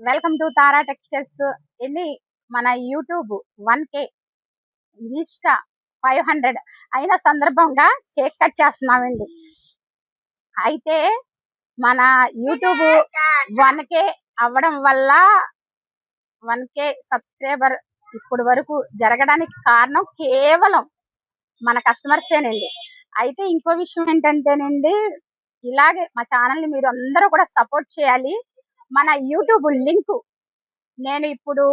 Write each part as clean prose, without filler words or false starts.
Welcome to Tara textiles. ఎన్ని మన YouTube 1K, Insta 500 అయిన సందర్భంగా కేక్ కట్ చేస్తున్నామండి. అయితే మన యూట్యూబ్ 1K అవ్వడం వల్ల 1K సబ్స్క్రైబర్ ఇప్పుడు వరకు జరగడానికి కారణం కేవలం మన కస్టమర్సేనండి. అయితే ఇంకో విషయం ఏంటంటేనండి, ఇలాగే మా ఛానల్ని మీరు అందరూ కూడా సపోర్ట్ చేయాలి. మన యూట్యూబ్ లింక్ నేను ఇప్పుడు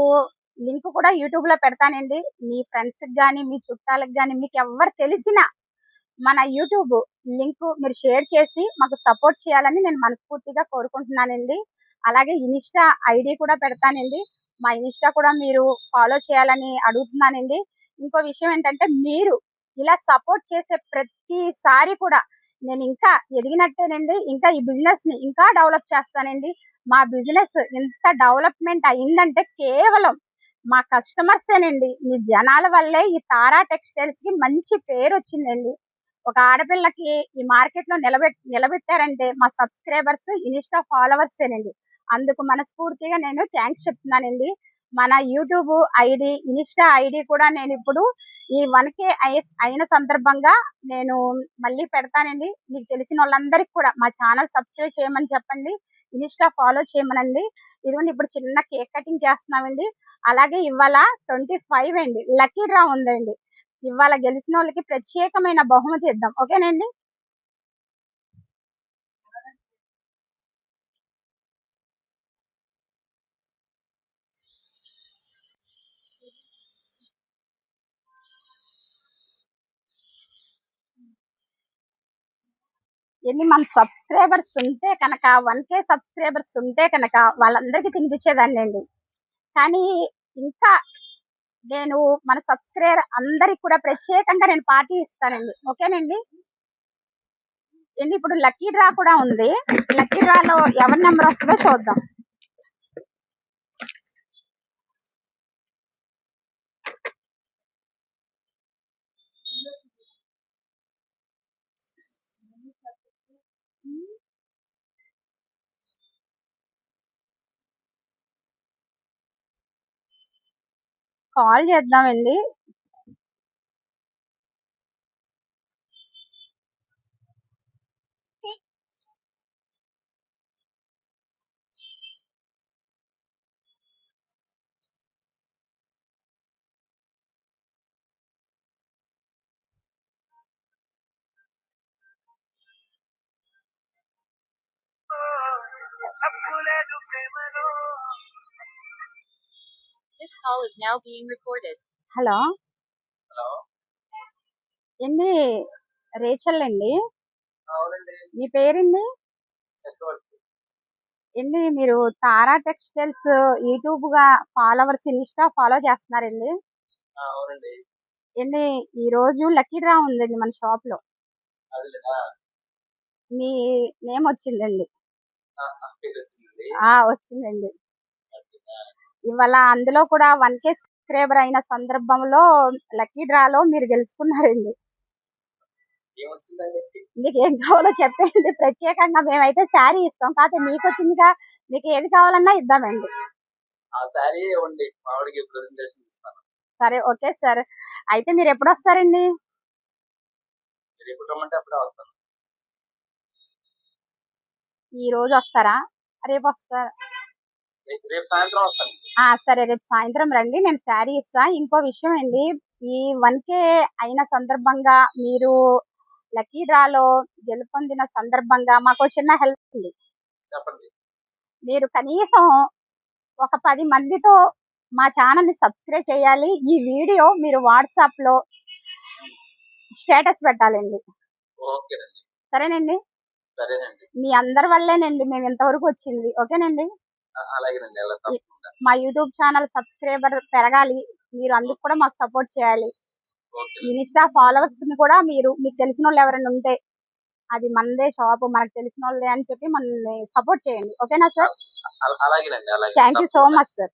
లింక్ కూడా యూట్యూబ్ లో పెడతానండి. మీ ఫ్రెండ్స్ కానీ మీ చుట్టాలకు కానీ మీకు ఎవరు తెలిసినా మన యూట్యూబ్ లింక్ మీరు షేర్ చేసి మాకు సపోర్ట్ చేయాలని నేను మనస్ఫూర్తిగా కోరుకుంటున్నానండి. అలాగే ఇన్స్టా ఐడి కూడా పెడతానండి. మా ఇన్స్టా కూడా మీరు ఫాలో చేయాలని అడుగుతున్నానండి. ఇంకో విషయం ఏంటంటే, మీరు ఇలా సపోర్ట్ చేసే ప్రతిసారి కూడా నేను ఇంకా ఎదిగినట్టేనండి. ఇంకా ఈ బిజినెస్ ని ఇంకా డెవలప్ చేస్తానండి. మా బిజినెస్ ఇంత డెవలప్మెంట్ అయిందంటే కేవలం మా కస్టమర్సేనండి. మీ జనాల వల్లే ఈ తారా టెక్స్టైల్స్ కి మంచి పేరు వచ్చిందండి. ఒక ఆడపిల్లకి ఈ మార్కెట్ లో నిలబెట్టారంటే మా సబ్స్క్రైబర్స్, ఇన్స్టా ఫాలోవర్సేనండి. అందుకు మనస్ఫూర్తిగా నేను థ్యాంక్స్ చెప్తున్నానండి. మన యూట్యూబ్ ఐడి, ఇన్స్టా ఐడి కూడా నేను ఇప్పుడు ఈ 1K అయిన సందర్భంగా నేను మళ్ళీ పెడతానండి. మీకు తెలిసిన వాళ్ళందరికీ కూడా మా ఛానల్ సబ్స్క్రైబ్ చేయమని చెప్పండి, ఇన్స్టా ఫాలో చేయమనండి. ఇదిగోండి ఇప్పుడు చిన్న కేక్ కటింగ్ చేస్తున్నామండి. అలాగే ఇవాళ 25 అండి, లక్కీ డ్రా ఉందండి. ఇవాళ గెలిచిన వాళ్ళకి ప్రత్యేకమైన బహుమతి ఇద్దాం, ఓకేనండి. ఎన్ని మన సబ్స్క్రైబర్స్ ఉంటే కనుక 1K సబ్స్క్రైబర్స్ ఉంటే కనుక వాళ్ళందరికీ తినిపించేదాన్ని అండి. కానీ ఇంకా నేను మన సబ్స్క్రైబర్ అందరికి కూడా ప్రత్యేకంగా నేను పార్టీ ఇస్తానండి, ఓకేనండి. ఇప్పుడు లక్కీ డ్రా కూడా ఉంది. లక్కీ డ్రాలో ఎవరి నెంబర్ వస్తుందో చూద్దాం. కాల్ చేద్దామండి. This call is now being recorded. Hello ఏంది, రేచల్ అండి. మీ పేరండి ఏంది? మీరు తారా టెక్స్టైల్స్ యూట్యూబ్ గా ఫాలోవర్స్, ఇన్స్టా ఫాలో చేస్తున్నారండి ఏంది? ఈ రోజు లక్కీ డ్రా ఉందండి మన షాప్ లో. మీ నేమ్ వచ్చిందండి. వచ్చిందండి ఇవాళ. అందులో కూడా 1K సబ్స్క్రైబర్ అయిన సందర్భంలో లక్కీ డ్రాలో మీరు గెలుచుకున్నారండి. మీకు ఏం కావాలో చెప్పండి. ప్రత్యేకంగా మేమైతే శారీ ఇస్తాం, కాకపోతే మీకు వచ్చిందిగా, మీకు ఏది కావాలన్నా ఇద్దామండి. సరే, ఓకే సార్. అయితే మీరు ఎప్పుడు వస్తారండి? ఈ రోజు వస్తారా? రేపు వస్తారా? సరే, రేపు సాయంత్రం రండి, నేను శారీ ఇస్తా. ఇంకో విషయం అండి, ఈ 1K అయిన సందర్భంగా మీరు లక్కీ డ్రాలో గెలుపొందిన సందర్భంగా మాకు చిన్న హెల్ప్ ఉంది. మీరు కనీసం ఒక 10 మందితో మా ఛానల్ ని సబ్స్క్రైబ్ చేయాలి. ఈ వీడియో మీరు వాట్సాప్ లో స్టేటస్ పెట్టాలండి. సరేనండి? మీ అందరి వల్లేనండి మేము ఇంతవరకు వచ్చింది, ఓకేనండి. మా యూట్యూబ్ ఛానల్ సబ్స్క్రైబర్ పెరగాలి, మీరు అందుకు కూడా మాకు సపోర్ట్ చేయాలి. ఇన్స్టా ఫాలోవర్స్ ని కూడా మీకు తెలిసిన వాళ్ళు ఎవరైనా ఉంటే, అది మనదే షాప్, మనకు తెలిసిన వాళ్ళే అని చెప్పి మనల్ని సపోర్ట్ చేయండి, ఓకేనా sir? Thank you so much sir.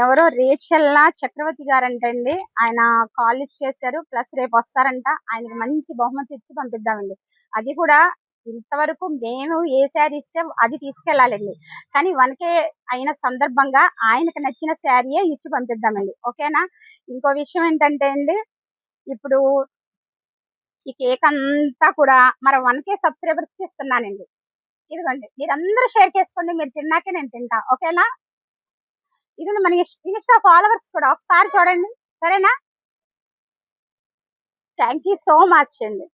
ఎవరో రేచల్లా చక్రవర్తి గారంటండి, ఆయన కాల్ లిఫ్ట్ చేశారు, ప్లస్ రేపు వస్తారంట. ఆయనకి మంచి బహుమతి ఇచ్చి పంపిద్దామండి. అది కూడా ఇంతవరకు మేము ఏ శారీ ఇస్తే అది తీసుకెళ్ళాలండి. కానీ 1K అయిన సందర్భంగా ఆయనకి నచ్చిన శారీయే ఇచ్చి పంపిద్దామండి. ఓకేనా? ఇంకో విషయం ఏంటంటే అండి, ఇప్పుడు ఈ కేక్ అంతా కూడా మన 1K సబ్స్క్రైబర్స్‌కి ఇస్తున్నానండి. ఇదిగోండి మీరందరూ షేర్ చేసుకోండి. మీరు తిన్నాకే నేను తింటా. ఓకేనా? ఇది మన ఇన్‌స్టా ఫాలోవర్స్ కూడా ఒకసారి చూడండి. సరేనా? థ్యాంక్ యూ సో మచ్ అండి.